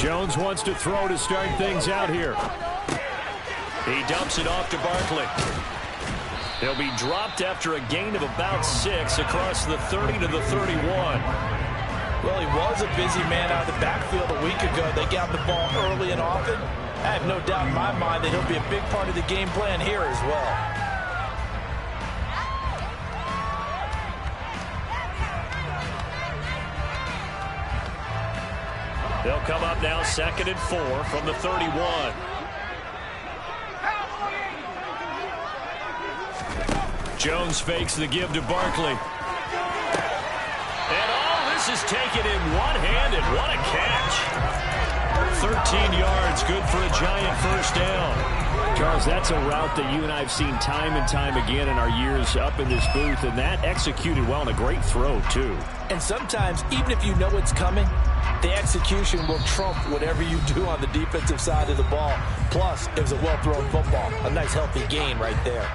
Jones wants to throw to start things out here. He dumps it off to Barkley. He'll be dropped after a gain of about 6 across the 30 to the 31. Well, he was a busy man out of the backfield a week ago. They got the ball early and often. I have no doubt in my mind that he'll be a big part of the game plan here as well. They'll come up now 2nd and 4 from the 31. Jones fakes the give to Barkley. And all this is taken in one-handed. What a catch. 13 yards, good for a giant first down. Charles, that's a route that you and I have seen time and time again in our years up in this booth, and that executed well and a great throw, too. And sometimes, even if you know it's coming, the execution will trump whatever you do on the defensive side of the ball. Plus, it was a well-thrown football. A nice, healthy gain right there.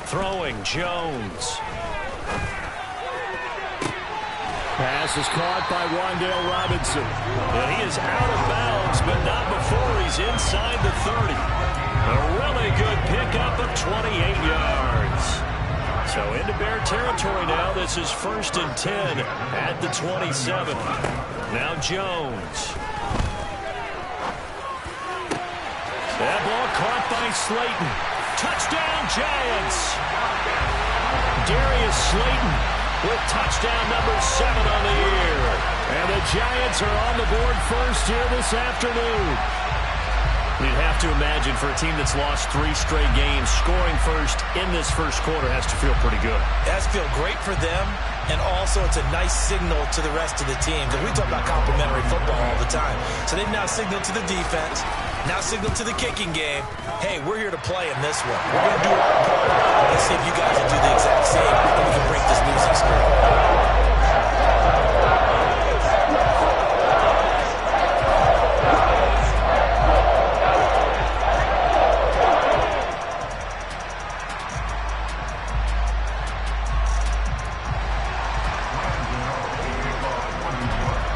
Throwing Jones. Pass is caught by Wan'Dale Robinson. And he is out of bounds, but not before he's inside the 30. A really good pickup of 28 yards. So into Bear territory now. This is 1st and 10 at the 27. Now Jones. That ball caught by Slayton. Touchdown, Giants. Darius Slayton with touchdown number 7 on the year. And the Giants are on the board first here this afternoon. You'd have to imagine for a team that's lost 3 straight games, scoring first in this first quarter has to feel pretty good. It has to feel great for them, and also it's a nice signal to the rest of the team. Because we talk about complimentary football all the time. So they've now signaled to the defense, now signaled to the kicking game, hey, we're here to play in this one. We're going to do our part. Let's see if you guys will do the exact same, and we can break this losing streak.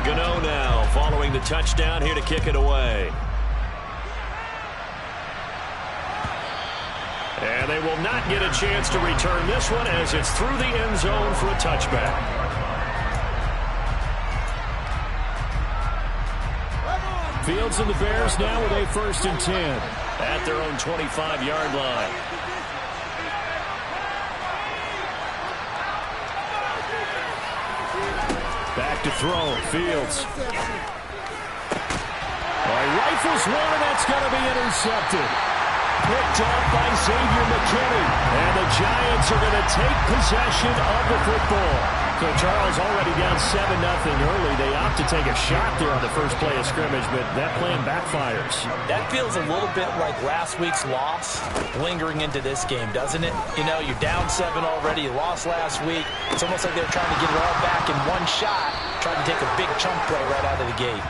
Gano now following the touchdown here to kick it away. And they will not get a chance to return this one as it's through the end zone for a touchback. Fields and the Bears now with a 1st and 10. At their own 25-yard line. Back to throw. Fields. Rifles one, and that's going to be intercepted. Picked off by Xavier McKinney. And the Giants are going to take possession of the football. So Charles already down 7-0 early. They opt to take a shot there on the first play of scrimmage, but that plan backfires. That feels a little bit like last week's loss lingering into this game, doesn't it? You know, you're down 7 already. You lost last week. It's almost like they're trying to get it all back in one shot, trying to take a big chunk play right out of the gate.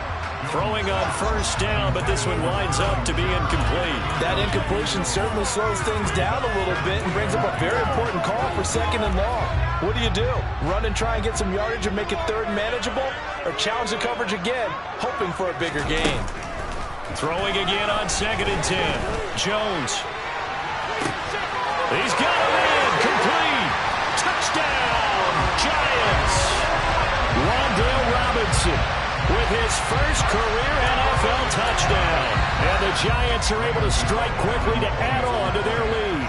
Throwing on first down, but this one winds up to be incomplete. That incompletion certainly slows things down a little bit and brings up a very important call for 2nd and long. What do? Run and try and get some yardage and make it 3rd and manageable? Or challenge the coverage again, hoping for a bigger gain? Throwing again on 2nd and 10. Jones. He's got it in. Complete. Touchdown, Giants. Wan'Dale Robinson with his first career NFL touchdown. And the Giants are able to strike quickly to add on to their lead.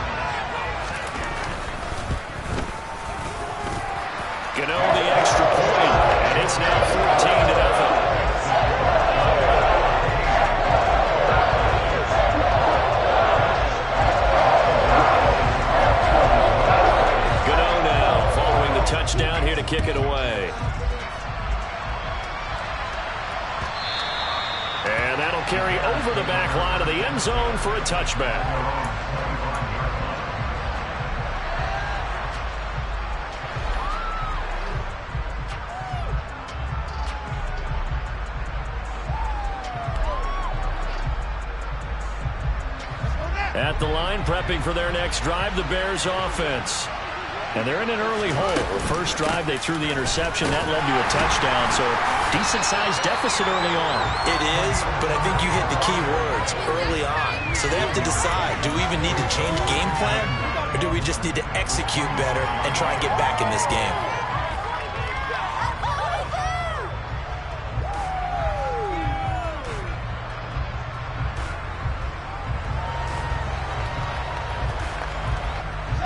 Gano the extra point, and it's now 14-0. Gano now following the touchdown here to kick it away. And that'll carry over the back line of the end zone for a touchback. the line, prepping for their next drive, the Bears offense. And they're in an early hole. The first drive, they threw the interception. That led to a touchdown, so decent-sized deficit early on. It is, but I think you hit the key words, early on. So they have to decide, do we even need to change game plan, or do we just need to execute better and try and get back in this game?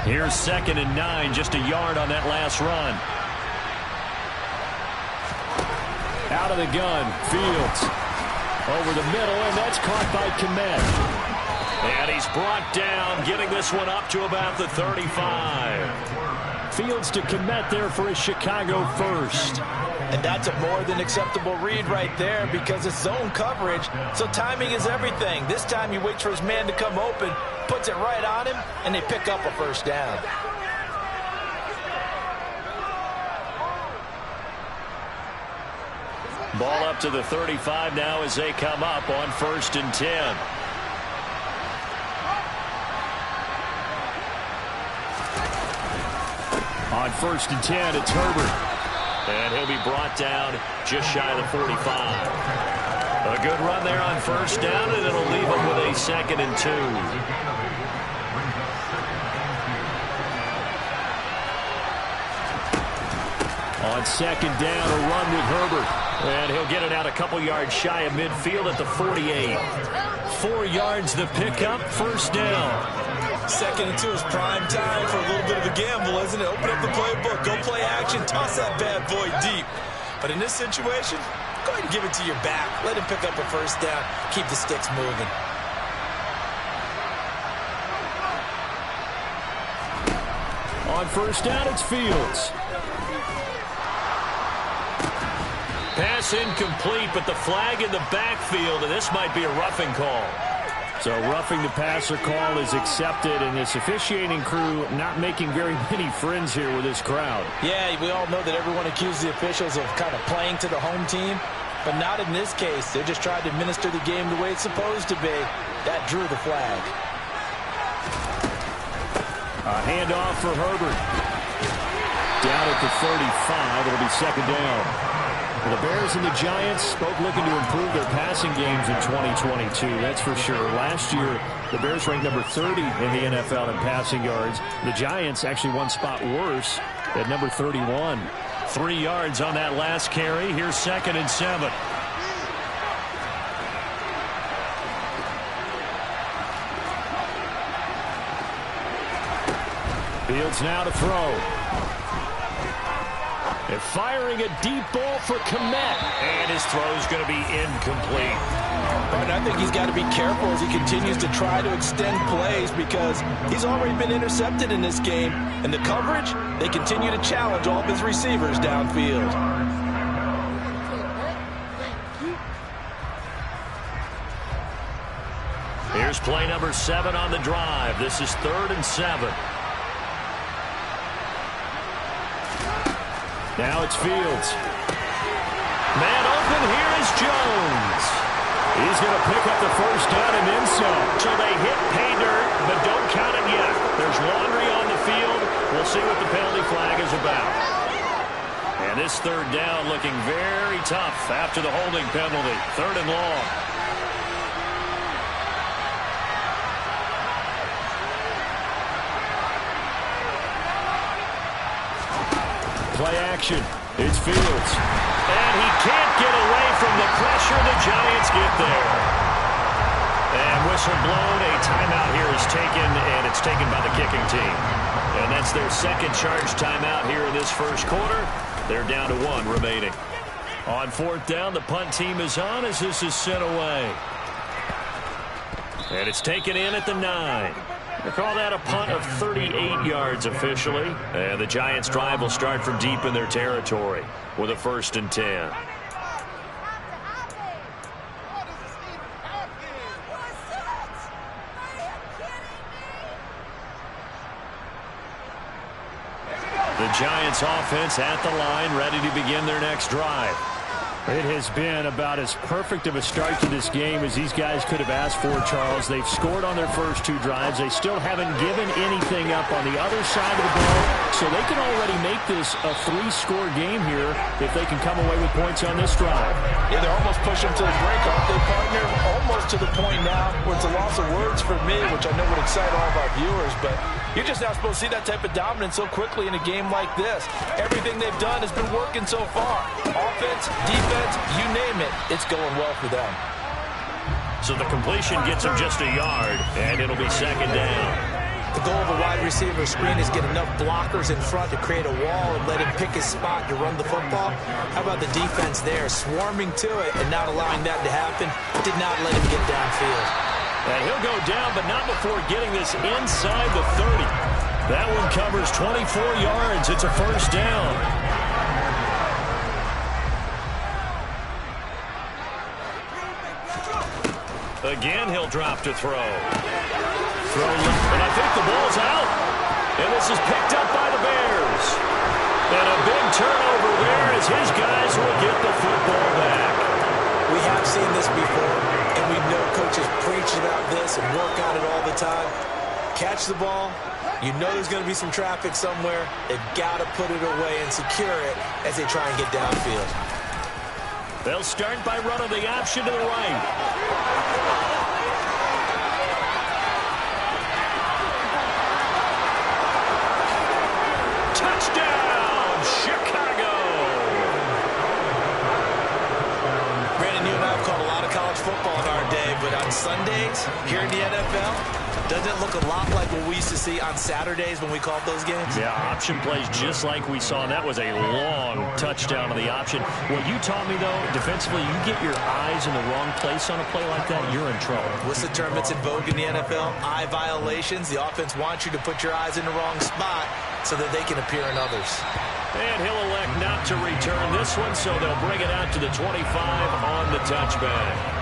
Here's 2nd and 9, just a yard on that last run. Out of the gun, Fields. Over the middle, and that's caught by Kmet. And he's brought down, getting this one up to about the 35. Fields to Kmet there for his Chicago first. And that's a more than acceptable read right there because it's zone coverage, so timing is everything. This time he waits for his man to come open, puts it right on him, and they pick up a first down. Ball up to the 35 now as they come up on 1st and 10. On 1st and 10, it's Herbert. And he'll be brought down just shy of the 45. A good run there on 1st down, and it'll leave him with a 2nd and 2. On 2nd down, a run with Herbert. And he'll get it out a couple yards shy of midfield at the 48. 4 yards the pickup, 1st down. 2nd and 2 is prime time for a little bit of a gamble, isn't it? Open up the playbook, go play action, toss that bad boy deep. But in this situation, go ahead and give it to your back. Let him pick up a 1st down, keep the sticks moving. On 1st down, it's Fields. Pass incomplete, but the flag in the backfield, and this might be a roughing call. So roughing the passer call is accepted, and this officiating crew not making very many friends here with this crowd. Yeah, we all know that everyone accuses the officials of kind of playing to the home team, but not in this case. They just tried to administer the game the way it's supposed to be. That drew the flag. A handoff for Herbert. Down at the 35, it'll be 2nd down. The Bears and the Giants both looking to improve their passing games in 2022, that's for sure. Last year, the Bears ranked number 30 in the NFL in passing yards. The Giants actually one spot worse at number 31. 3 yards on that last carry. Here's 2nd and 7. Fields now to throw. And firing a deep ball for Kmet. And his throw is going to be incomplete. But I think he's got to be careful as he continues to try to extend plays because he's already been intercepted in this game. And the coverage, they continue to challenge all of his receivers downfield. Here's play number 7 on the drive. This is 3rd and 7. Now it's Fields. Man open, here is Jones. He's going to pick up the 1st down and then some. So they hit pay dirt, but don't count it yet. There's laundry on the field. We'll see what the penalty flag is about. And this 3rd down looking very tough after the holding penalty. 3rd and long. Play action. It's Fields. And he can't get away from the pressure. The Giants get there. And whistle blown. A timeout here is taken, and it's taken by the kicking team. And that's their 2nd charge timeout here in this 1st quarter. They're down to 1 remaining. On 4th down, the punt team is on as this is sent away. And it's taken in at the 9. They call that a punt of 38 yards officially. And the Giants' drive will start from deep in their territory with a 1st and 10. The Giants offense at the line, ready to begin their next drive. It has been about as perfect of a start to this game as these guys could have asked for, Charles. They've scored on their first 2 drives. They still haven't given anything up on the other side of the ball, so they can already make this a 3-score game here if they can come away with points on this drive. Yeah, they're almost pushing to the break, aren't they, partner? Almost to the point now where it's a loss of words for me, which I know would excite all of our viewers, but you're just not supposed to see that type of dominance so quickly in a game like this. Everything they've done has been working so far. Offense, defense, you name it, it's going well for them. So the completion gets him just a yard, and it'll be 2nd down. The goal of a wide receiver screen is get enough blockers in front to create a wall and let him pick his spot to run the football. How about the defense there, swarming to it and not allowing that to happen? Did not let him get downfield. And he'll go down, but not before getting this inside the 30. That one covers 24 yards. It's a 1st down. Again, he'll drop to throw. Throw left, and I think the ball's out. And this is picked up by the Bears. And a big turnover there as his guys will get the football back. We have seen this before, and we know coaches preach about this and work on it all the time. Catch the ball. You know there's going to be some traffic somewhere. They've got to put it away and secure it as they try and get downfield. They'll start by running the option to the right. Touchdown, Chicago! Brandon, you and I have called a lot of college football in our day, but on Sundays here in the NFL, doesn't it look a lot like what we used to see on Saturdays when we called those games? Yeah, option plays just like we saw, and that was a long touchdown on the option. What you taught me, though, defensively, you get your eyes in the wrong place on a play like that, you're in trouble. What's the term that's in vogue in the NFL? Eye violations. The offense wants you to put your eyes in the wrong spot so that they can appear in others. And he'll elect not to return this one, so they'll bring it out to the 25 on the touchback.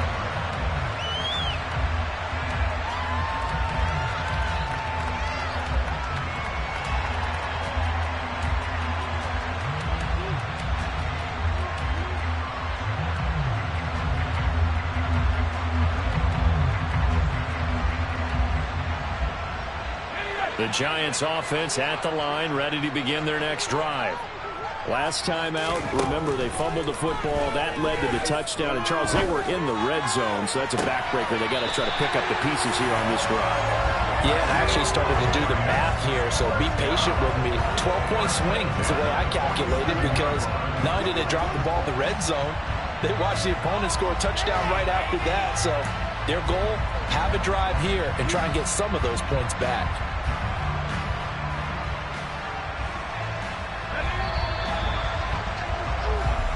The Giants offense at the line, ready to begin their next drive. Last time out, remember, they fumbled the football. That led to the touchdown. And, Charles, they were in the red zone, so that's a backbreaker. They got to try to pick up the pieces here on this drive. Yeah, and I actually started to do the math here, so be patient with me. 12-point swing is the way I calculated, because not only did they drop the ball in the red zone, they watched the opponent score a touchdown right after that. So their goal, have a drive here and try and get some of those points back.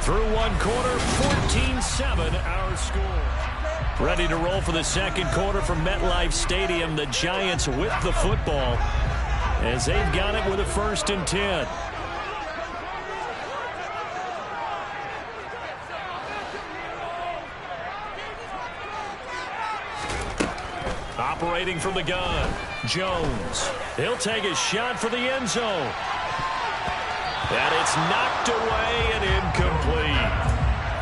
Through one quarter, 14-7 our score. Ready to roll for the second quarter from MetLife Stadium. The Giants with the football as they've got it with a 1st and 10. Operating from the gun, Jones. He'll take a shot for the end zone. And it's knocked away and incomplete.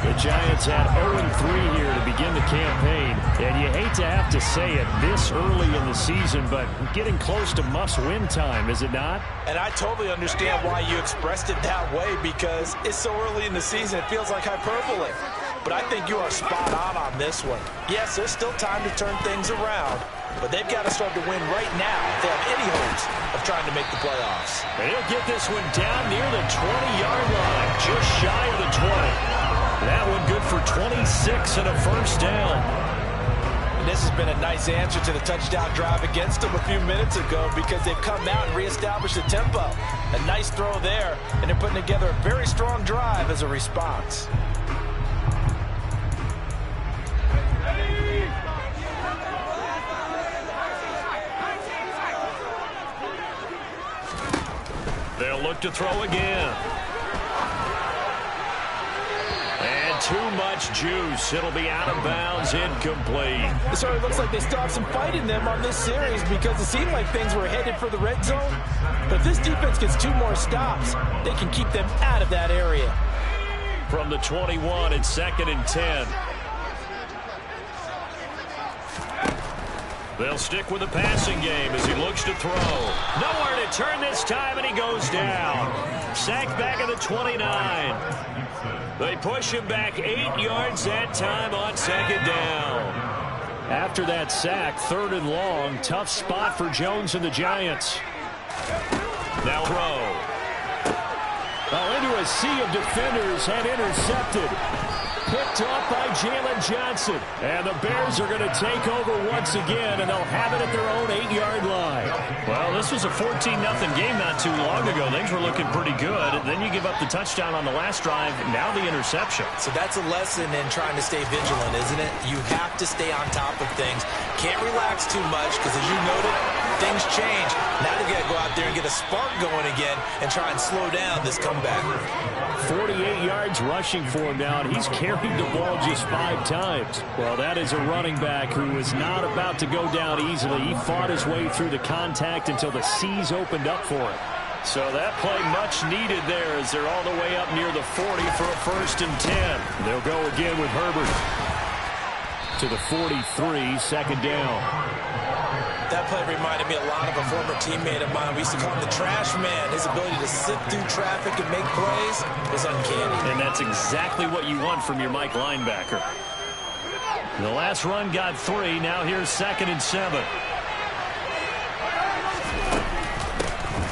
The Giants had 0-3 here to begin the campaign. And you hate to have to say it this early in the season, but getting close to must-win time, is it not? And I totally understand why you expressed it that way, because it's so early in the season, it feels like hyperbole. But I think you are spot on this one. Yes, there's still time to turn things around, but they've got to start to win right now if they have any hopes of trying to make the playoffs. And he'll get this one down near the 20-yard line, just shy of the 20. That one good for 26 and a 1st down. And this has been a nice answer to the touchdown drive against them a few minutes ago, because they've come out and reestablished the tempo. A nice throw there, and they're putting together a very strong drive as a response. They'll look to throw again. And too much juice. It'll be out of bounds, incomplete. It certainly looks like they still have some fight in them on this series, because it seemed like things were headed for the red zone. But if this defense gets 2 more stops, they can keep them out of that area. from the 21 and 2nd and 10. They'll stick with the passing game as he looks to throw. Nowhere to turn this time, and he goes down. Sacked back at the 29. They push him back 8 yards that time on 2nd down. After that sack, 3rd and long, tough spot for Jones and the Giants. Now throw. Into a sea of defenders and intercepted. Picked off by Jalen Johnson. And the Bears are going to take over once again, and they'll have it at their own 8-yard line. Well, this was a 14-0 game not too long ago. Things were looking pretty good. Then you give up the touchdown on the last drive. Now the interception. So that's a lesson in trying to stay vigilant, isn't it? You have to stay on top of things. Can't relax too much because, as you noted, things change. Now you got to go out there and get a spark going again and try and slow down this comeback. 48 yards rushing for him now, and he's carried the ball just 5 times. Well, that is a running back who is not about to go down easily. He fought his way through the contact until the seas opened up for him. So that play much needed there as they're all the way up near the 40 for a 1st and 10. They'll go again with Herbert to the 43, 2nd down. That play reminded me a lot of a former teammate of mine. We used to call him the trash man. His ability to sit through traffic and make plays was uncanny. And that's exactly what you want from your Mike linebacker. The last run got 3. Now here's 2nd and 7.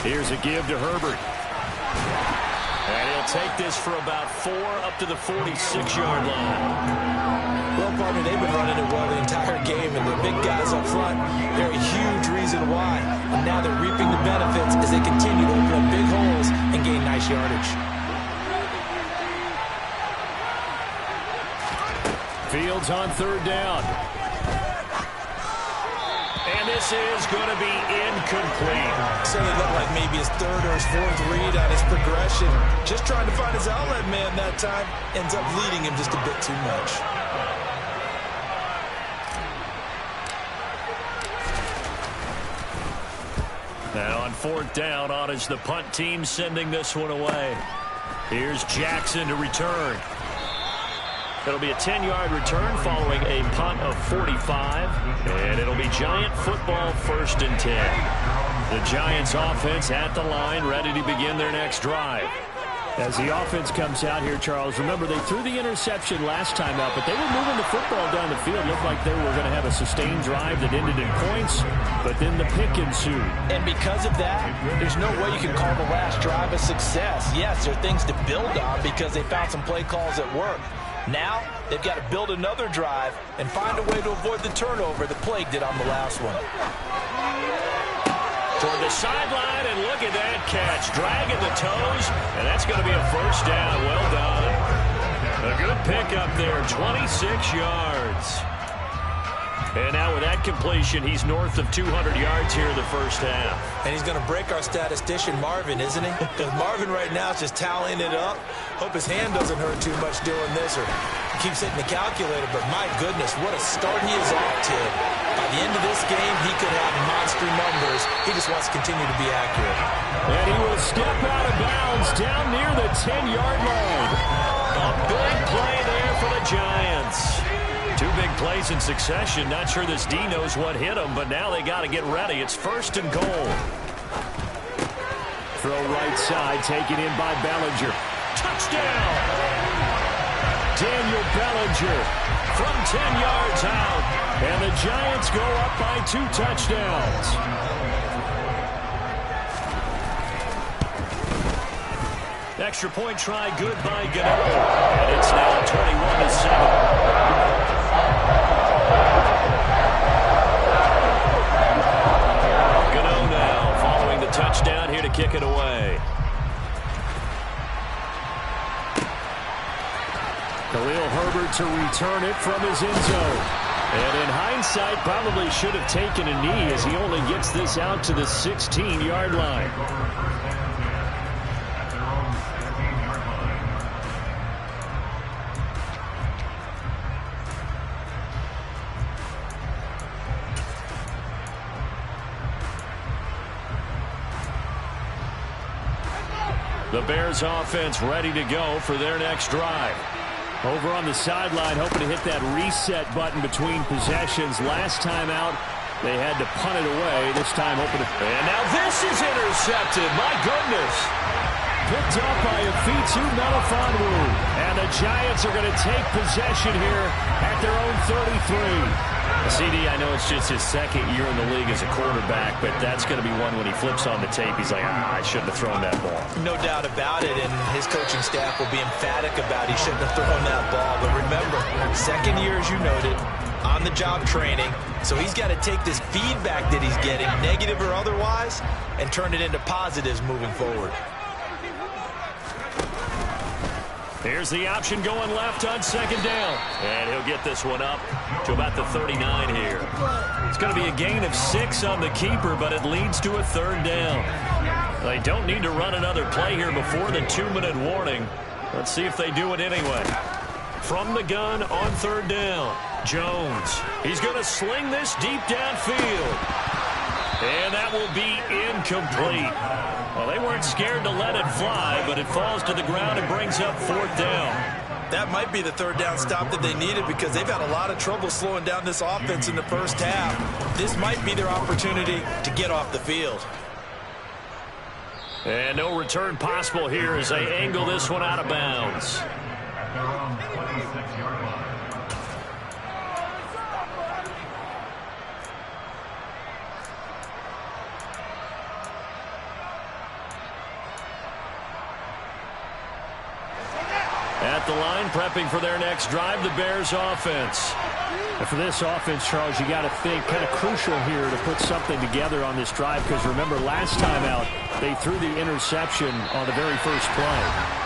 Here's a give to Herbert. And he'll take this for about 4 up to the 46-yard line. Well, partner, they've been running it well the entire game, and the big guys up front, they're a huge reason why. And now they're reaping the benefits as they continue to open up big holes and gain nice yardage. Fields on 3rd down. And this is going to be incomplete. So it looked like maybe his 3rd or his 4th read on his progression. Just trying to find his outlet man that time. Ends up leading him just a bit too much. Now on 4th down, on is the punt team sending this one away. Here's Jackson to return. It'll be a 10-yard return following a punt of 45. And it'll be Giant football, 1st and 10. The Giants offense at the line, ready to begin their next drive. As the offense comes out here, Charles, remember they threw the interception last time out, but they were moving the football down the field. Looked like they were going to have a sustained drive that ended in points, but then the pick ensued. And because of that, there's no way you can call the last drive a success. Yes, there are things to build on because they found some play calls that work. Now, they've got to build another drive and find a way to avoid the turnover that plagued it on the last one. Toward the sideline, and look at that catch. Dragging the toes, and that's going to be a 1st down. Well done. A good pickup there, 26 yards. And now with that completion, he's north of 200 yards here in the 1st half. And he's going to break our statistician, Marvin, isn't he? Because Marvin right now is just tallying it up. Hope his hand doesn't hurt too much doing this or keeps hitting the calculator. But my goodness, what a start he is off to. By the end of this game, he could have monster numbers. He just wants to continue to be accurate. And he will step out of bounds down near the 10-yard line. A big play there for the Giants. 2 big plays in succession. Not sure this D knows what hit him, but now they got to get ready. It's 1st and goal. Throw right side, taken in by Bellinger. Touchdown! Daniel Bellinger from 10 yards out. And the Giants go up by 2 touchdowns. Extra point try good by Gano. And it's now 21-7. Gano now following the touchdown here to kick it away. Khalil Herbert to return it from his end zone. And in hindsight, probably should have taken a knee as he only gets this out to the 16-yard line. The Bears offense ready to go for their next drive. Over on the sideline, hoping to hit that reset button between possessions. Last time out, they had to punt it away. This time hoping to... And now this is intercepted. My goodness. Picked up by Afitu Melifonwu. And the Giants are going to take possession here at their own 33. CD, I know it's just his second year in the league as a quarterback, but that's going to be one when he flips on the tape. He's like, I shouldn't have thrown that ball. No doubt about it, and his coaching staff will be emphatic about he shouldn't have thrown that ball. But remember, second year, as you noted, on-the-job training, so he's got to take this feedback that he's getting, negative or otherwise, and turn it into positives moving forward. Here's the option going left on second down. And he'll get this one up to about the 39 here. It's going to be a gain of 6 on the keeper, but it leads to a third down. They don't need to run another play here before the 2-minute warning. Let's see if they do it anyway. From the gun on third down, Jones. He's going to sling this deep downfield. And that will be incomplete. Well, they weren't scared to let it fly, but it falls to the ground and brings up fourth down. That might be the third down stop that they needed because they've had a lot of trouble slowing down this offense in the first half. This might be their opportunity to get off the field. And no return possible here as they angle this one out of bounds. At the line, prepping for their next drive, the Bears offense. And for this offense, Charles, you got to think kind of crucial here to put something together on this drive because remember last time out, they threw the interception on the very first play.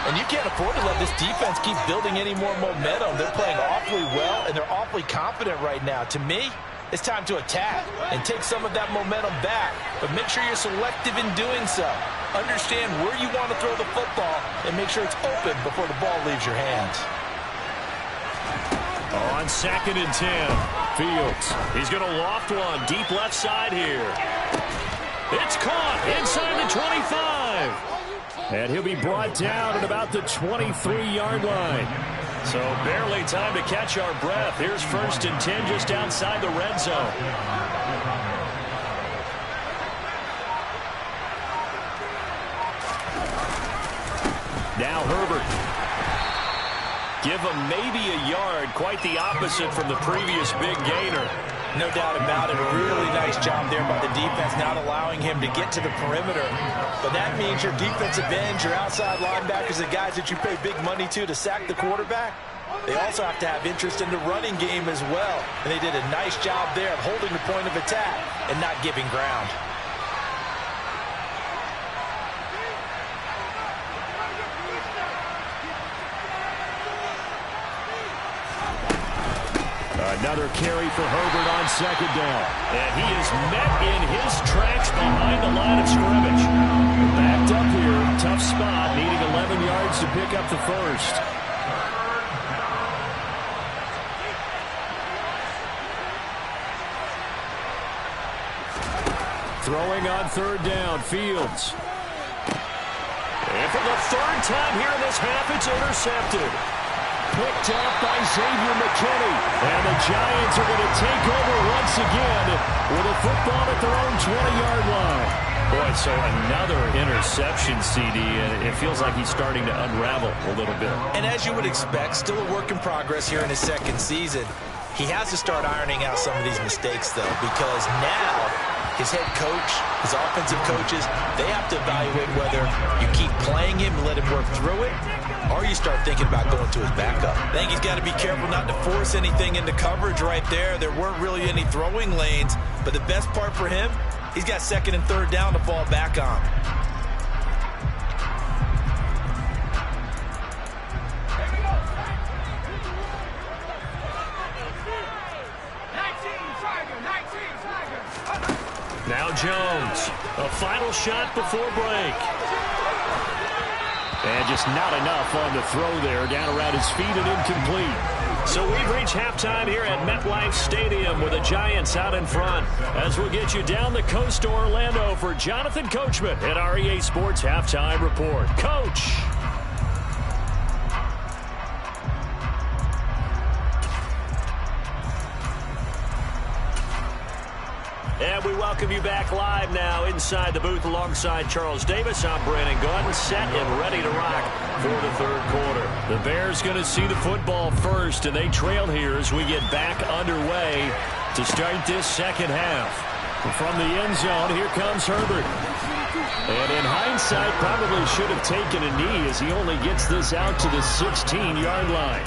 And you can't afford to let this defense keep building any more momentum. They're playing awfully well, and they're awfully confident right now. To me, it's time to attack and take some of that momentum back, but make sure you're selective in doing so. Understand where you want to throw the football and make sure it's open before the ball leaves your hands. On second and 10, Fields. He's going to loft one deep left side here. It's caught inside the 25. And he'll be brought down at about the 23-yard line. So barely time to catch our breath. Here's first and 10 just outside the red zone. Now Herbert. Give him maybe a yard. Quite the opposite from the previous big gainer. No doubt about it. A really nice job there by the defense, not allowing him to get to the perimeter. But that means your defensive ends, your outside linebackers, the guys that you pay big money to sack the quarterback, they also have to have interest in the running game as well. And they did a nice job there of holding the point of attack and not giving ground. Another carry for Herbert on second down. And he is met in his tracks behind the line of scrimmage. Backed up here. Tough spot. Needing 11 yards to pick up the first. Throwing on third down. Fields. And for the third time here in this half, it's intercepted. Picked up by Xavier McKinney. And the Giants are going to take over once again with a football at their own 20-yard line. Boy, so another interception, CD, and it feels like he's starting to unravel a little bit. And as you would expect, still a work in progress here in his second season. He has to start ironing out some of these mistakes, though, because now his head coach, his offensive coaches, they have to evaluate whether you keep playing him and let him work through it, or you start thinking about going to his backup. I think he's got to be careful not to force anything into coverage right there. There weren't really any throwing lanes, but the best part for him, he's got second and third down to fall back on. Now Jones, a final shot before break. And just not enough on the throw there. Down around his feet and incomplete. So we've reached halftime here at MetLife Stadium with the Giants out in front. As we'll get you down the coast to Orlando for Jonathan Coachman at our EA Sports Halftime Report. Coach. And we welcome you back live now inside the booth alongside Charles Davis. I'm Brandon Gaudin, set and ready to rock for the third quarter. The Bears going to see the football first, and they trail here as we get back underway to start this second half. From the end zone, here comes Herbert. And in hindsight, probably should have taken a knee as he only gets this out to the 16-yard line.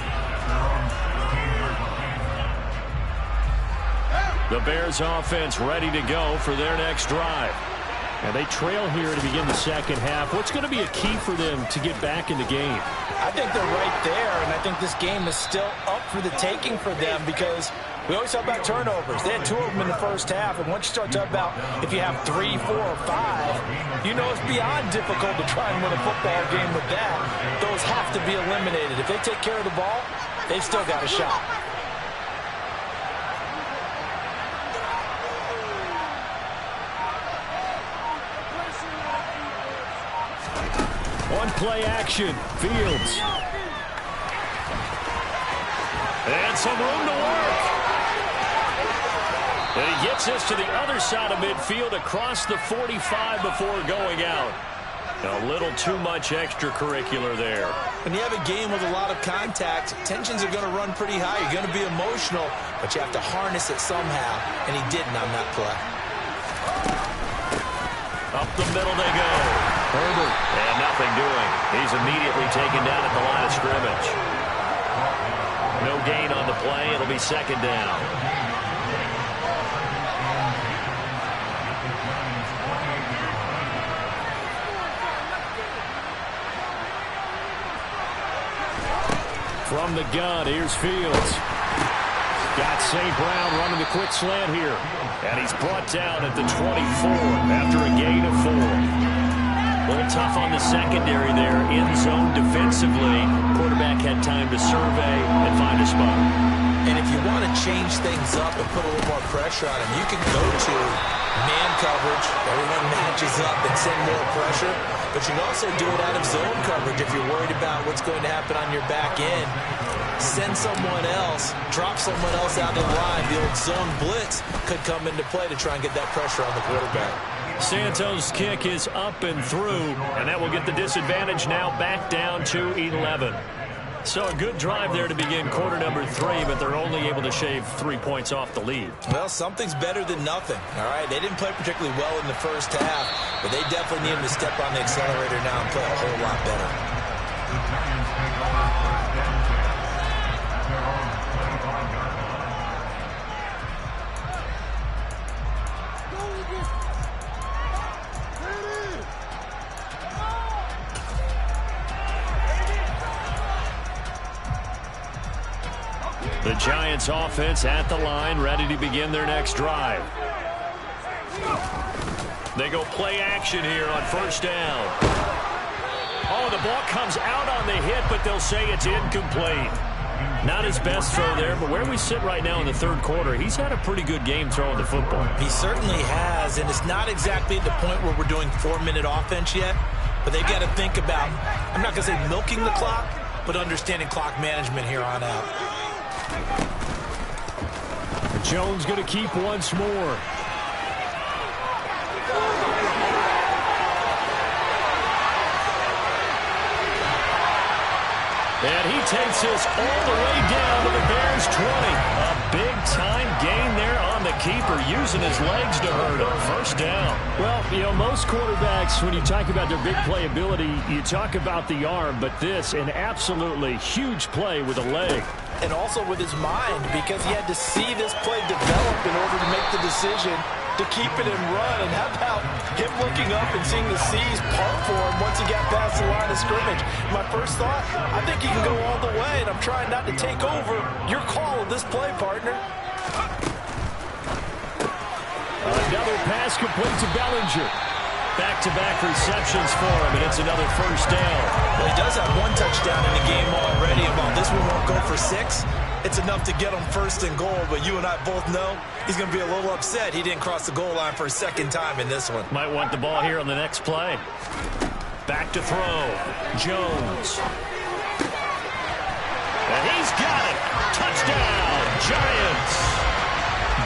The Bears offense ready to go for their next drive. And they trail here to begin the second half. What's going to be a key for them to get back in the game? I think they're right there, and I think this game is still up for the taking for them because we always talk about turnovers. They had 2 of them in the first half, and once you start talking about if you have 3, 4, or 5, you know it's beyond difficult to try and win a football game with that. Those have to be eliminated. If they take care of the ball, they've still got a shot. One play action, Fields. And some room to work. And he gets us to the other side of midfield across the 45 before going out. A little too much extracurricular there. When you have a game with a lot of contact, tensions are going to run pretty high. You're going to be emotional, but you have to harness it somehow, and he didn't on that play. Up the middle they go. Herbert. And nothing doing. He's immediately taken down at the line of scrimmage. No gain on the play. It'll be second down. From the gun, here's Fields. Got St. Brown running the quick slant here. And he's brought down at the 24 after a gain of 4. A little tough on the secondary there. In zone defensively. Quarterback had time to survey and find a spot. And if you want to change things up and put a little more pressure on him, you can go to man coverage. Everyone matches up and send more pressure. But you can also do it out of zone coverage if you're worried about what's going to happen on your back end. Send someone else, drop someone else out of the line. The old zone blitz could come into play to try and get that pressure on the quarterback. Santos' kick is up and through, and that will get the disadvantage now back down to 11. So a good drive there to begin quarter number 3, but they're only able to shave 3 points off the lead. Well, something's better than nothing, all right? They didn't play particularly well in the first half, but they definitely need him to step on the accelerator now and play a whole lot better. The Giants offense at the line, ready to begin their next drive. They go play action here on first down. Oh, the ball comes out on the hit, but they'll say it's incomplete. Not his best throw there, but where we sit right now in the third quarter, he's had a pretty good game throwing the football. He certainly has, and it's not exactly at the point where we're doing 4-minute offense yet, but they've got to think about, I'm not going to say milking the clock, but understanding clock management here on out. Jones going to keep once more. And he takes us all the way down to the Bears' 20. A big-time gain there on the keeper, using his legs to hurt him. First down. Well, you know, most quarterbacks, when you talk about their big playability, you talk about the arm, but this, an absolutely huge play with a leg. And also with his mind, because he had to see this play develop in order to make the decision to keep it and run. And how about him looking up and seeing the seas part for him once he got past the line of scrimmage? My first thought, I think he can go all the way, and I'm trying not to take over your call of this play, partner. Another pass complete to Bellinger. back-to-back receptions for him, and it's another first down. Well, he does have one touchdown in the game already, and while this one won't go for 6, it's enough to get him first and goal, but you and I both know he's going to be a little upset he didn't cross the goal line for a second time in this one. Might want the ball here on the next play. Back to throw. Jones. And he's got it. Touchdown, Giants.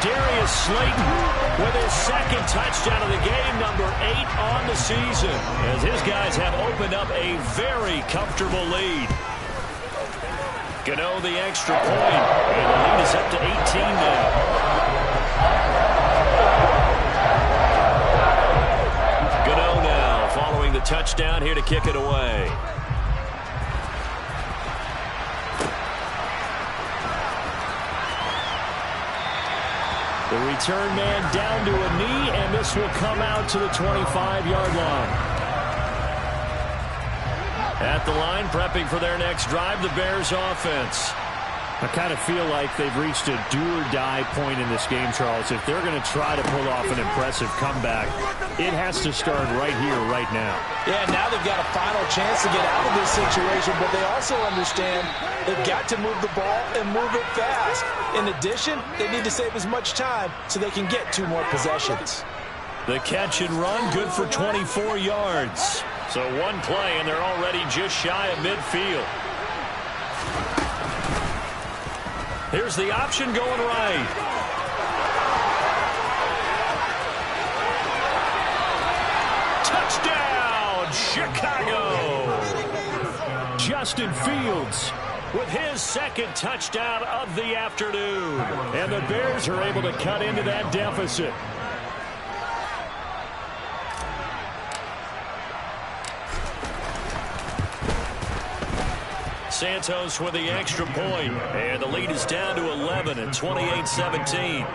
Darius Slayton with his second touchdown of the game, number 8 on the season, as his guys have opened up a very comfortable lead. Gano the extra point, and the lead is up to 18 now. Gano now following the touchdown here to kick it away. The return man down to a knee, and this will come out to the 25-yard line. At the line, prepping for their next drive, the Bears offense. I kind of feel like they've reached a do-or-die point in this game, Charles. If they're going to try to pull off an impressive comeback, it has to start right here, right now. Yeah, now they've got a final chance to get out of this situation, but they also understand they've got to move the ball and move it fast. In addition, they need to save as much time so they can get 2 more possessions. The catch and run, good for 24 yards. So one play, and they're already just shy of midfield. Here's the option going right. Touchdown, Chicago! Justin Fields with his second touchdown of the afternoon. And the Bears are able to cut into that deficit. Santos with the extra point, and the lead is down to 11 at 28-17.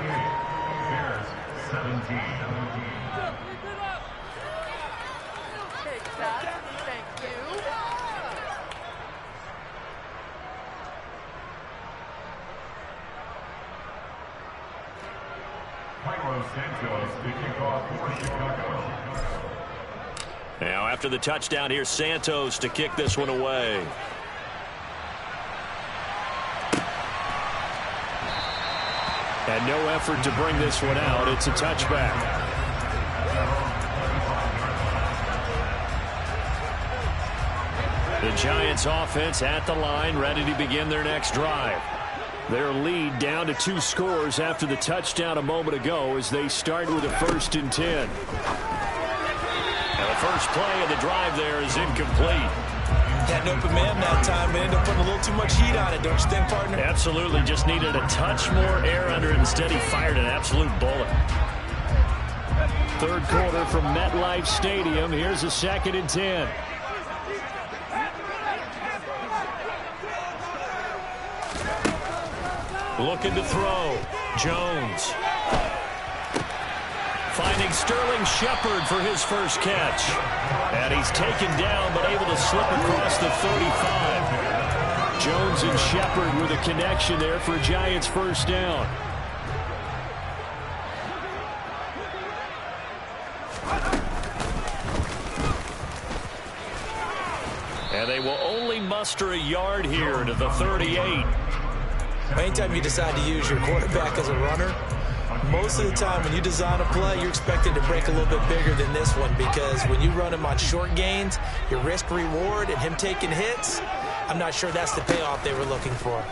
Now after the touchdown, here's Santos to kick this one away. And no effort to bring this one out. It's a touchback. The Giants offense at the line, ready to begin their next drive. Their lead down to 2 scores after the touchdown a moment ago as they start with a 1st and 10. And the first play of the drive there is incomplete. Had an open man that time, but ended up putting a little too much heat on it, don't you think, partner? Absolutely. Just needed a touch more air under it. Instead, he fired an absolute bullet. Third quarter from MetLife Stadium. Here's a 2nd and 10. Looking to throw. Jones. Finding Sterling Shepard for his first catch. And he's taken down, but able to slip across the 35. Jones and Shepard with a connection there for Giants first down. And they will only muster a yard here to the 38. Anytime you decide to use your quarterback as a runner, most of the time when you design a play, you're expected to break a little bit bigger than this one, because when you run him on short gains, your risk-reward and him taking hits, I'm not sure that's the payoff they were looking for.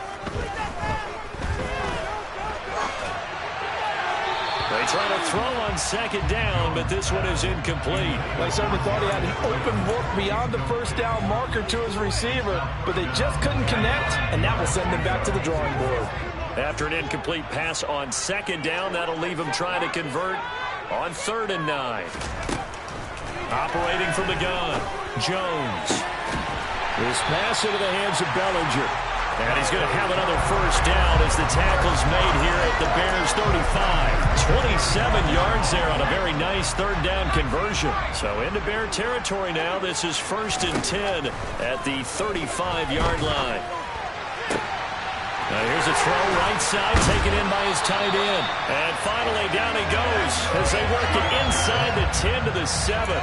They try to throw on 2nd down, but this one is incomplete. They certainly thought he had an open look beyond the first down marker to his receiver, but they just couldn't connect, and that will send them back to the drawing board. After an incomplete pass on 2nd down, that'll leave him trying to convert on 3rd and 9. Operating from the gun, Jones. This pass into the hands of Bellinger. And he's going to have another first down as the tackle's made here at the Bears 35. 27 yards there on a very nice 3rd down conversion. So into Bear territory now. This is 1st and 10 at the 35-yard line. Here's a throw right side, taken in by his tight end. And finally, down he goes as they work it inside the 10 to the 7.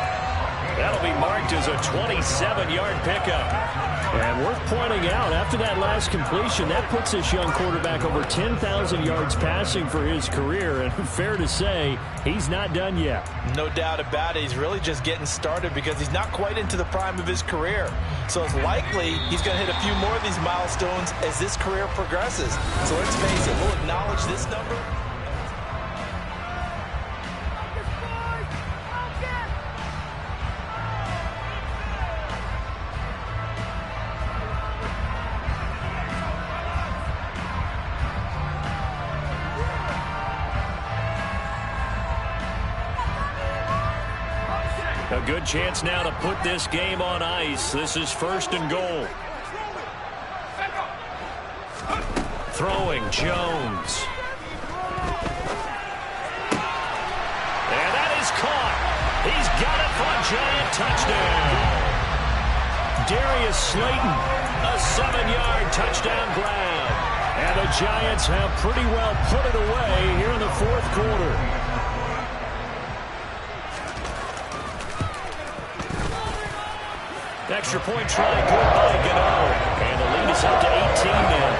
That'll be marked as a 27-yard pickup. And worth pointing out, after that last completion, that puts this young quarterback over 10,000 yards passing for his career. And fair to say, he's not done yet. No doubt about it. He's really just getting started because he's not quite into the prime of his career. So it's likely he's going to hit a few more of these milestones as this career progresses. So let's face it, we'll acknowledge this number. A good chance now to put this game on ice. This is 1st and goal. Throwing, Jones. And that is caught. He's got it for a giant touchdown. Darius Slayton, A 7-yard touchdown grab. and the Giants have pretty well put it away here in the 4th quarter. Extra point try good by Gano. And the lead is up to 18 now.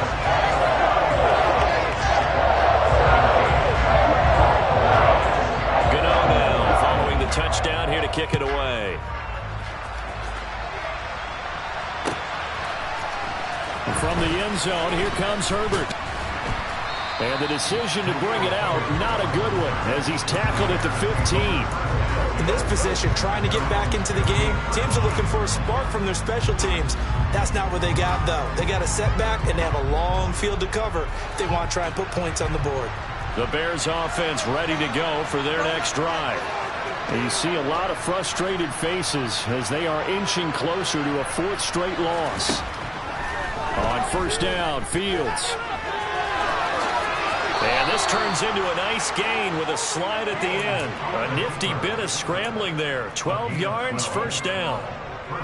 Gano now following the touchdown here to kick it away. From the end zone, here comes Herbert. And the decision to bring it out, not a good one, as he's tackled at the 15. In this position, trying to get back into the game, teams are looking for a spark from their special teams. That's not what they got, though. They got a setback, and they have a long field to cover if they want to try and put points on the board. The Bears offense ready to go for their next drive. And you see a lot of frustrated faces as they are inching closer to a 4th straight loss. On 1st down, Fields. And this turns into a nice gain with a slide at the end. A nifty bit of scrambling there. 12 yards, 1st down.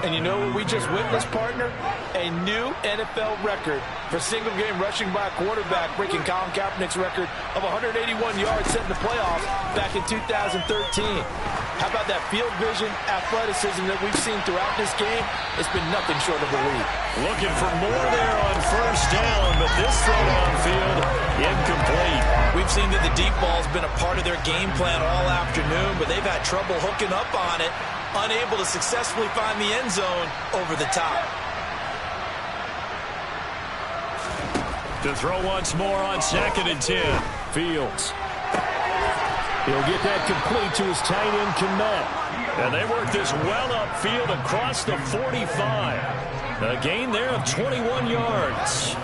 And you know what we just witnessed, partner? A new NFL record for single-game rushing by a quarterback, breaking Colin Kaepernick's record of 181 yards set in the playoffs back in 2013. How about that field vision, athleticism that we've seen throughout this game? It's been nothing short of elite. Looking for more there on 1st down, but this throw downfield, incomplete. We've seen that the deep ball's been a part of their game plan all afternoon, but they've had trouble hooking up on it, unable to successfully find the end zone over the top. To throw once more on 2nd and 10. Fields. He'll get that complete to his tight end, Kmet. And they work this well upfield across the 45. A gain there of 21 yards.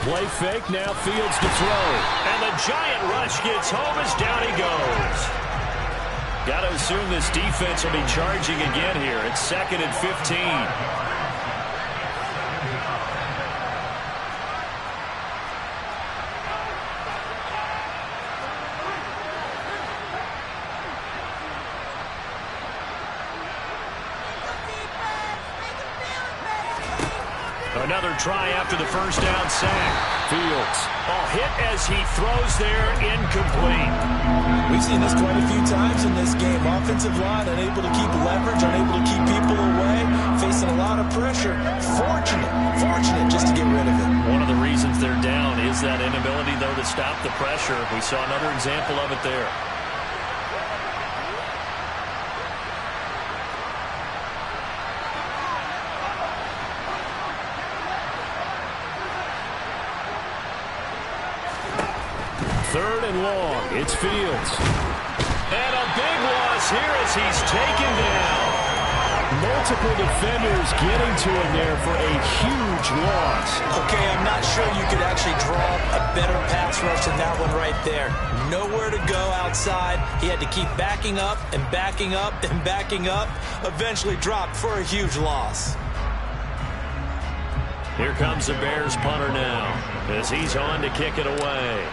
Play fake, now Fields to throw. And the giant rush gets home as down he goes. Got to assume this defense will be charging again here. It's 2nd and 15. Another try after the 1st down sack. Fields. Hit as he throws there, incomplete. We've seen this quite a few times in this game. Offensive line unable to keep leverage, unable to keep people away, facing a lot of pressure. Fortunate just to get rid of it. One of the reasons they're down is that inability, though, to stop the pressure. We saw another example of it there. Third and long. It's Fields. And a big loss here as he's taken down. Multiple defenders getting to him there for a huge loss. Okay, I'm not sure you could actually draw a better pass rush than that one right there. Nowhere to go outside. He had to keep backing up and backing up and backing up. Eventually dropped for a huge loss. Here comes the Bears punter now as he's on to kick it away.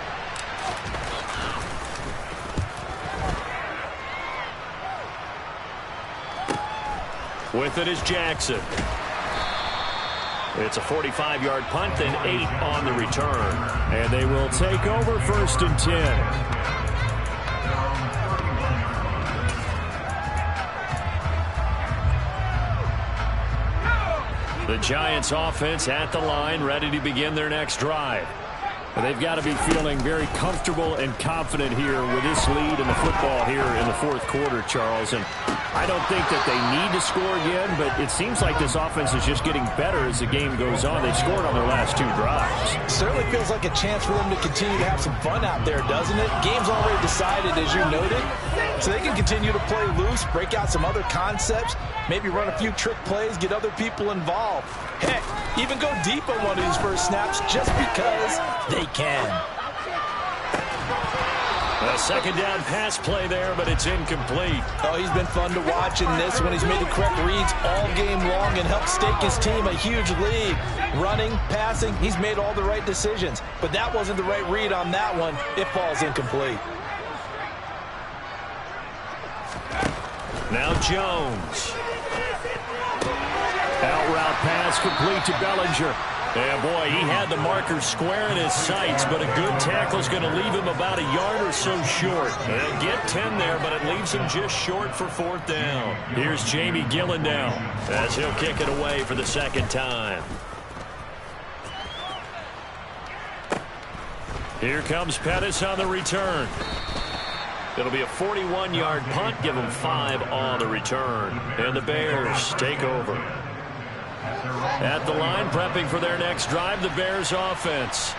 With it is Jackson. It's a 45-yard punt, then 8 on the return. And they will take over 1st and 10. The Giants offense at the line, ready to begin their next drive. They've got to be feeling very comfortable and confident here with this lead in the football here in the 4th quarter, Charles. And I don't think that they need to score again, but it seems like this offense is just getting better as the game goes on. They've scored on their last 2 drives. Certainly feels like a chance for them to continue to have some fun out there, doesn't it? Game's already decided, as you noted, so they can continue to play loose, break out some other concepts, maybe run a few trick plays, get other people involved. Heck, even go deep on one of these first snaps just because they can. A 2nd down pass play there, but it's incomplete. Oh, he's been fun to watch in this one. He's made the correct reads all game long and helped stake his team a huge lead. Running, passing, he's made all the right decisions. But that wasn't the right read on that one. It falls incomplete. Now Jones. Out route pass complete to Bellinger. Yeah, boy, he had the marker square in his sights, but a good tackle is going to leave him about a yard or so short. They'll get 10 there, but it leaves him just short for 4th down. Here's Jamie Gillen now as he'll kick it away for the 2nd time. Here comes Pettis on the return. It'll be a 41-yard punt, give him 5 on the return. And the Bears take over. At the line, prepping for their next drive, the Bears offense.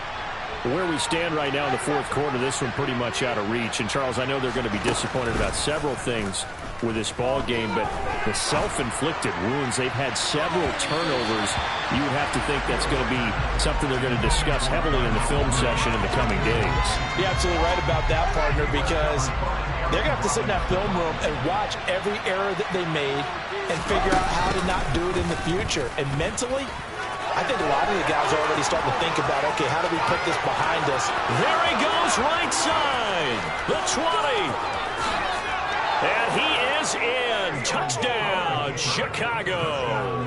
Where we stand right now in the 4th quarter, this one pretty much out of reach. And, Charles, I know they're going to be disappointed about several things with this ball game, but the self-inflicted wounds, they've had several turnovers. You would have to think that's going to be something they're going to discuss heavily in the film session in the coming days. You're absolutely right about that, partner, because they're going to have to sit in that film room and watch every error that they made and figure out how to not do it in the future. And mentally, I think a lot of the guys are already starting to think about, okay, how do we put this behind us? There he goes, right side, the 20. And he is in. Touchdown, Chicago.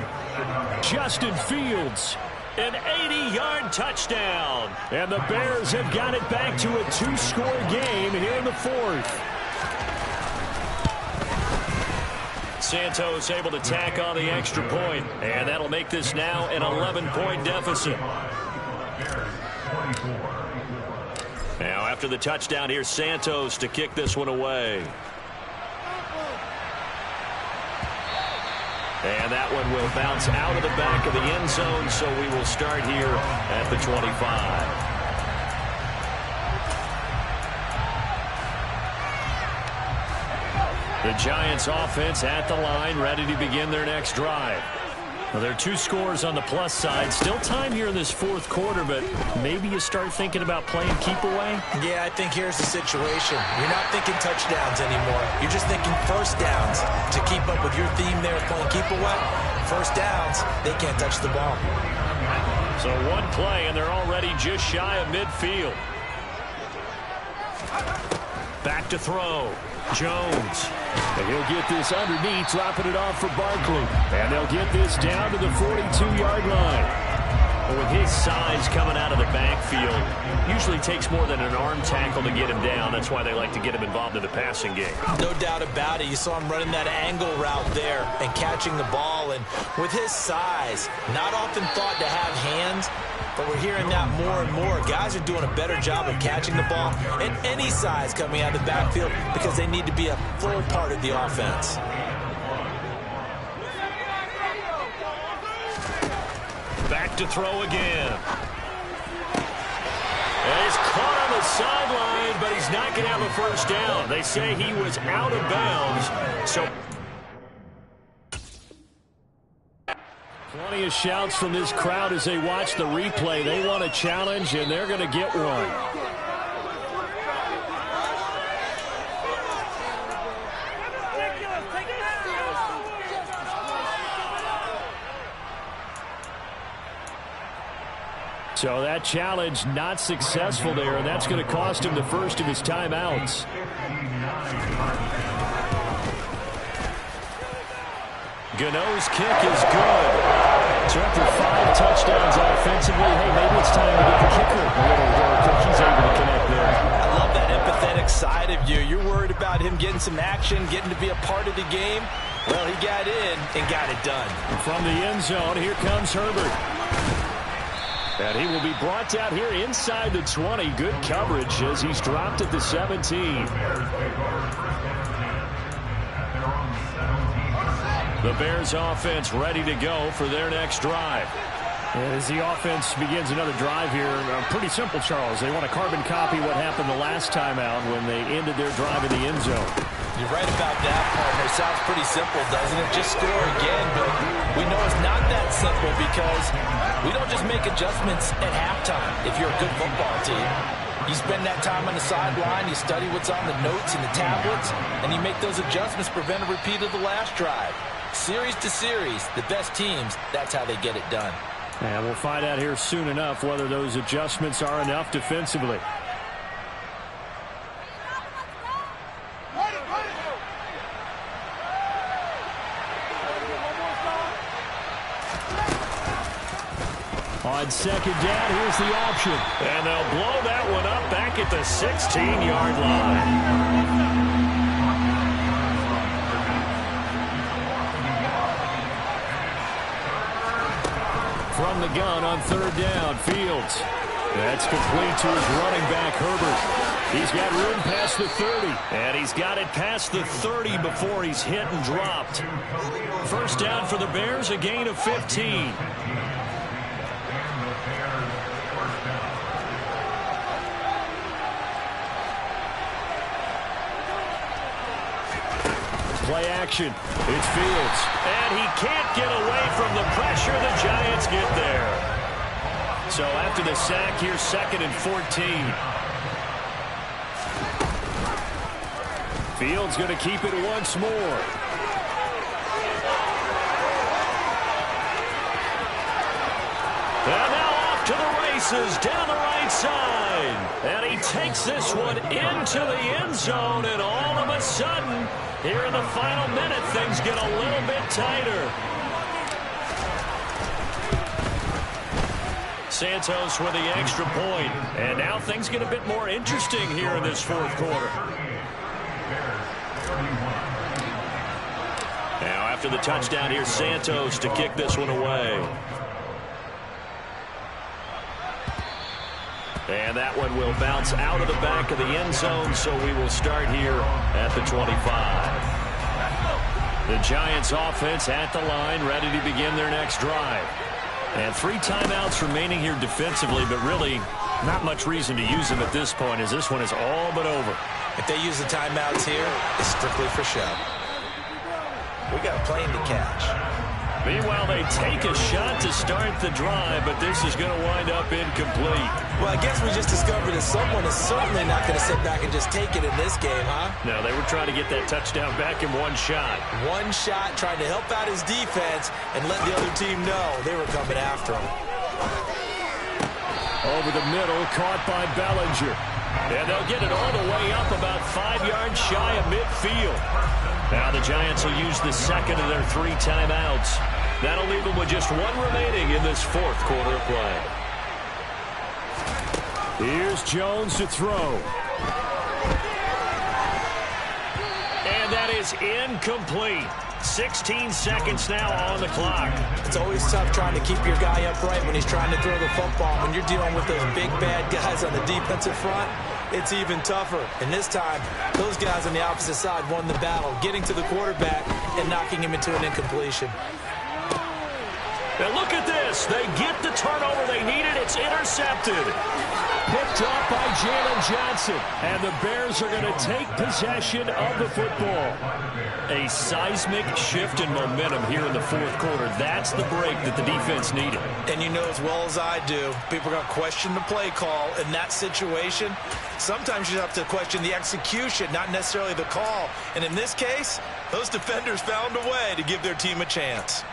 Justin Fields. An 80-yard touchdown. And the Bears have got it back to a 2-score game here in the 4th. Santos able to tack on the extra point, and that'll make this now an 11-point deficit. Now after the touchdown, here's Santos to kick this one away. And that one will bounce out of the back of the end zone, so we will start here at the 25. The Giants offense at the line, ready to begin their next drive. Well, there are 2 scores on the plus side. Still time here in this 4th quarter, but maybe you start thinking about playing keep away? Yeah, I think here's the situation. You're not thinking touchdowns anymore. You're just thinking first downs. To keep up with your theme there, playing keep away, first downs, they can't touch the ball. So 1 play, and they're already just shy of midfield. Back to throw. Jones. And he'll get this underneath, dropping it off for Barkley. And they'll get this down to the 42-yard line. But with his size coming out of the backfield, usually takes more than an arm tackle to get him down. That's why they like to get him involved in the passing game. No doubt about it. You saw him running that angle route there and catching the ball. And with his size, not often thought to have hands, but we're hearing that more and more. Guys are doing a better job of catching the ball at any size coming out of the backfield because they need to be a full part of the offense. Back to throw again. And he's caught on the sideline, but he's not going to have a first down. They say he was out of bounds. So plenty of shouts from this crowd as they watch the replay. They want a challenge, and they're going to get one. So that challenge not successful there, and that's going to cost him the first of his timeouts. Gano's kick is good. So after 5 touchdowns offensively, hey, maybe it's time to get the kicker a little work if he's able to connect there. I love that empathetic side of you. You're worried about him getting some action, getting to be a part of the game. Well, he got in and got it done. And from the end zone, here comes Herbert. And he will be brought down here inside the 20. Good coverage as he's dropped at the 17. The Bears offense ready to go for their next drive. As the offense begins another drive here, pretty simple, Charles. They want to carbon copy what happened the last time out when they ended their drive in the end zone. You're right about that, partner. Sounds pretty simple, doesn't it? Just score again, but we know it's not that simple because we don't just make adjustments at halftime if you're a good football team. You spend that time on the sideline, you study what's on the notes and the tablets, and you make those adjustments to prevent a repeat of the last drive. Series to series, the best teams, that's how they get it done. And we'll find out here soon enough whether those adjustments are enough defensively. On second down, here's the option. And they'll blow that one up back at the 16-yard line. From the gun on third down, Fields. That's complete to his running back, Herbert. He's got room past the 30. And he's got it past the 30 before he's hit and dropped. First down for the Bears, a gain of 15. Play action. It's Fields. And he can't get away from the pressure. The Giants get there. So after the sack, here's 2nd and 14. Fields going to keep it once more. And now off to the races down the right side. And he takes this one into the end zone. And all of a sudden, here in the final minute, things get a little bit tighter. Santos with the extra point. And now things get a bit more interesting here in this fourth quarter. Now after the touchdown, here's Santos to kick this one away. And that one will bounce out of the back of the end zone, so we will start here at the 25. The Giants offense at the line, ready to begin their next drive. And 3 timeouts remaining here defensively, but really not much reason to use them at this point as this one is all but over. If they use the timeouts here, it's strictly for show. We got a plane to catch. Meanwhile, they take a shot to start the drive, but this is going to wind up incomplete. Well, I guess we just discovered that someone is certainly not going to sit back and just take it in this game, huh? No, they were trying to get that touchdown back in one shot. One shot, trying to help out his defense and let the other team know they were coming after him. Over the middle, caught by Bellinger. And they'll get it all the way up about 5 yards shy of midfield. Now the Giants will use the second of their 3 timeouts. That'll leave them with just 1 remaining in this fourth quarter of play. Here's Jones to throw. And that is incomplete. 16 seconds now on the clock. It's always tough trying to keep your guy upright when he's trying to throw the football. When you're dealing with those big, bad guys on the defensive front, it's even tougher. And this time, those guys on the opposite side won the battle, getting to the quarterback and knocking him into an incompletion. Now look at this. They get the turnover they needed. It's intercepted. Picked off by Jalen Johnson. And the Bears are going to take possession of the football. A seismic shift in momentum here in the fourth quarter. That's the break that the defense needed. And you know as well as I do, people are going to question the play call in that situation. Sometimes you have to question the execution, not necessarily the call. And in this case, those defenders found a way to give their team a chance.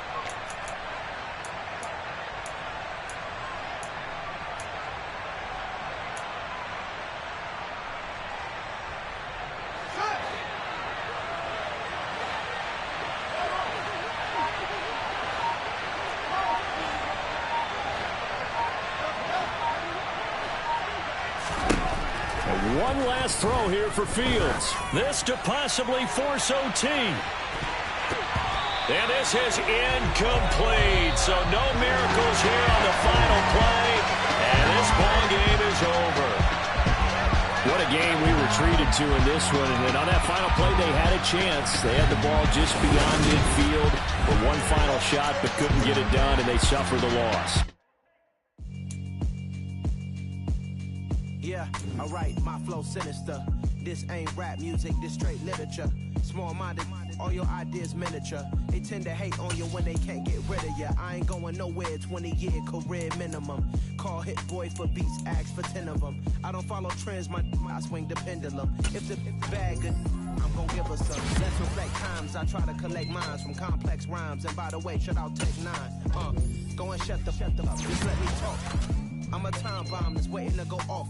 One last throw here for Fields. This to possibly force OT. And this is incomplete. So no miracles here on the final play. And this ball game is over. What a game we were treated to in this one. And on that final play, they had a chance. They had the ball just beyond midfield for one final shot, but couldn't get it done, and they suffer the loss. Yeah, alright, my flow sinister. This ain't rap music, this straight literature. Small-minded, all your ideas miniature. They tend to hate on you when they can't get rid of you. I ain't going nowhere, 20-year career minimum. Call hit boy for beats, ask for 10 of them. I don't follow trends, I swing the pendulum. If the bag good, I'm gonna give us some. Let's reflect times, I try to collect minds from complex rhymes. And by the way, shut out Tech 9. Go and shut the up, just let me talk. I'm a time bomb that's waiting to go off.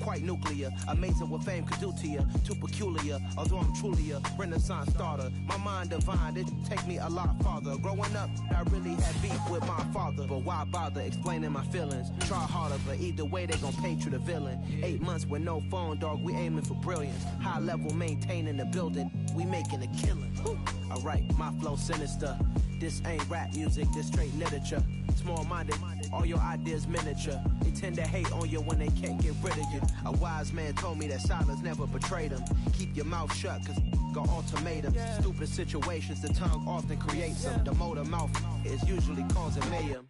Quite nuclear, amazing what fame could do to you. Too peculiar, although I'm truly a renaissance starter. My mind divine, it take me a lot farther. Growing up, I really had beef with my father. But why bother explaining my feelings? Try harder, but either way they gon' paint you the villain. 8 months with no phone, dog, we aiming for brilliance. High level maintaining the building, we making a killing. Alright, my flow sinister. This ain't rap music, this straight literature. Small-minded, all your ideas miniature. They tend to hate on you when they can't get rid of you. A wise man told me that silence never betrayed him. Keep your mouth shut, cause got ultimatums. Stupid situations, the tongue often creates them. The motor mouth is usually causing mayhem.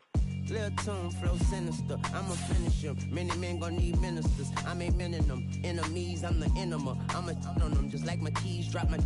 Lil' tune, flow sinister, I'ma finish him. Many men gon' need ministers, I ain't mending them. Enemies, I'm the enema, I'ma on them. Just like my keys, drop my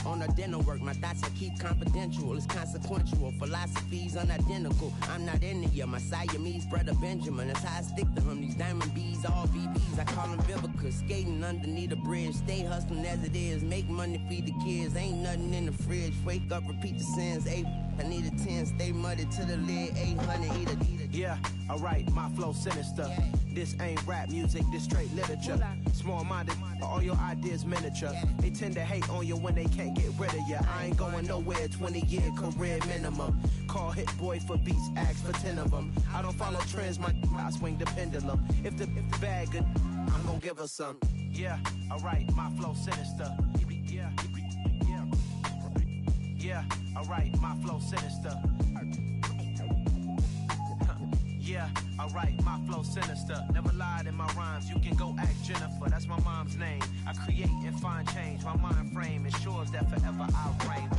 on the dinner work. My thoughts I keep confidential, it's consequential. Philosophies unidentical, I'm not in the year. My Siamese brother Benjamin, that's how I stick to him. These diamond bees, all VBs, I call them Vivica. Skating underneath the bridge, stay hustling as it is. Make money, feed the kids, ain't nothing in the fridge. Wake up, repeat the sins, I need a 10, stay muddy to the lid, 800, eat it. Yeah, alright, my flow sinister. This ain't rap music, this straight literature. Small-minded, all your ideas miniature. They tend to hate on you when they can't get rid of you. I ain't going nowhere, 20-year career minimum. Call hit boy for beats, ask for 10 of them. I don't follow trends, I swing the pendulum. If the bag good, I'm gonna give her some. Yeah, alright, my flow sinister. Yeah, alright, my flow sinister. Yeah, alright, my flow sinister. Never lied in my rhymes, you can go ask Jennifer. That's my mom's name. I create and find change. My mind frame ensures that forever I'll reign.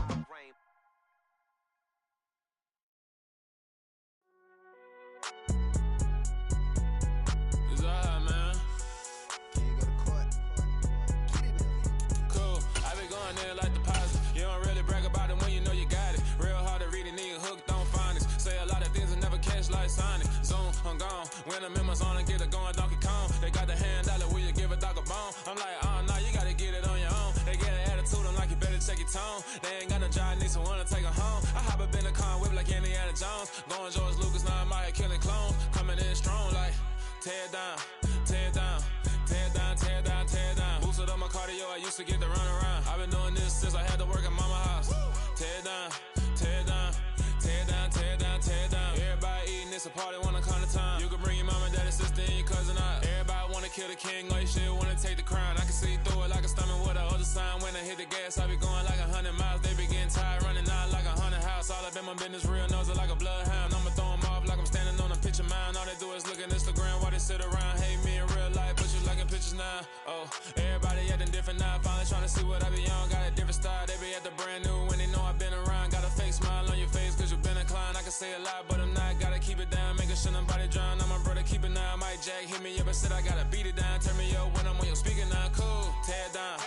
It's alright, man. Can you go to court? Get it up. Cool, I been going there like deposit. You don't really brag about it when you know you got it. Real hard to read a nigga hooked, don't find it. Say a lot of things and never catch like Sonic. Zone, I'm gone. When I'm in my zone and get it going, Donkey Kong. They got the hand dollar, will you give a dog a bone? I'm like, oh, no, you gotta get it on your own. They get an attitude, I'm like, you better check your tone. They ain't got no job, need someone to take her home. I hop up in the car, whip like Indiana Jones. Going George Lucas, now I'm out here killing clones. Coming in strong like, tear down, tear down, tear down, tear down, tear down. Boosted up my cardio, I used to get to run around. I've been doing this since I had to work at mama house. Tear down, tear down, tear down, tear down, tear down. Everybody eating, it's a party, wanna come to time. You can bring your mama, daddy, sister, and your cousin out. Everybody wanna kill the king, or you shit wanna take the crown. I can see through it like a stomach with a other sign. When I hit the gas, I be going like 100 miles. They be getting tired, running out like 100 house. All up in my business, real nose like a bloodhound. I'ma throw them off like I'm standing on a picture mound. All they do is look at Instagram while they sit around. Hate me in real life, but you liking pictures now. Oh, everybody acting different now. Finally trying to see what I be on. Got a different style, they be at the brand new when they know I've been around. Got a fake smile on your face cause you been inclined. I can say a lot, but I'm not. Gotta keep it down, making sure nobody drown. I'm my brother, keep it now. Mike Jack hit me up and said I gotta beat it down. Turn me up when I'm on your speaker now. Cool, tear down,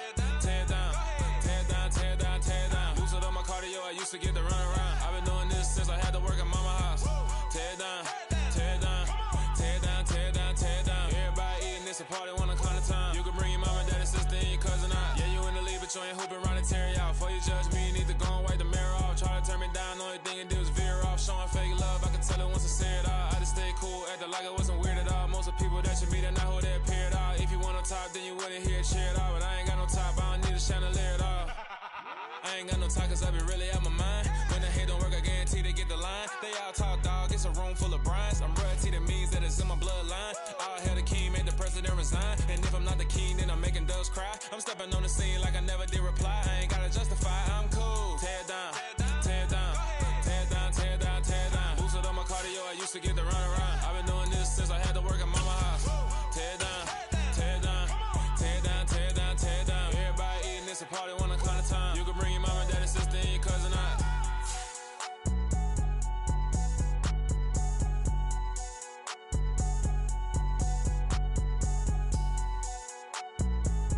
tear down, tear down, tear down, tear down. Boosted up my cardio, I used to get to run around. I've been doing this since I had to work at mama house. Tear down, tear down, tear down, tear down, tear down. Everybody eating, it's a party, wanna come to time. You can bring your mama, daddy, sister, and your cousin out. Yeah, you in the lead, but you ain't hooping around and tear out. Before you judge me, you need to go and wipe the mirror off. Try to turn me down, only thing you do is veer off. Showing fake love, I can tell it once I say it all. I just stay cool, acting like it wasn't weird at all. Most of the people that you meet are not who they appear at all. If you want on top, then you wouldn't hear it cheer at all. But I ain't got no top, I don't need a chandelier at all. I ain't got no talk cause I be really out my mind. When the hate don't work, I guarantee they get the line. They all talk dog, it's a room full of brinds. I'm royalty, that means that it's in my bloodline. All hell the king, made the president resign. And if I'm not the keen and I'm making doves cry. I'm stepping on the scene like I never did reply.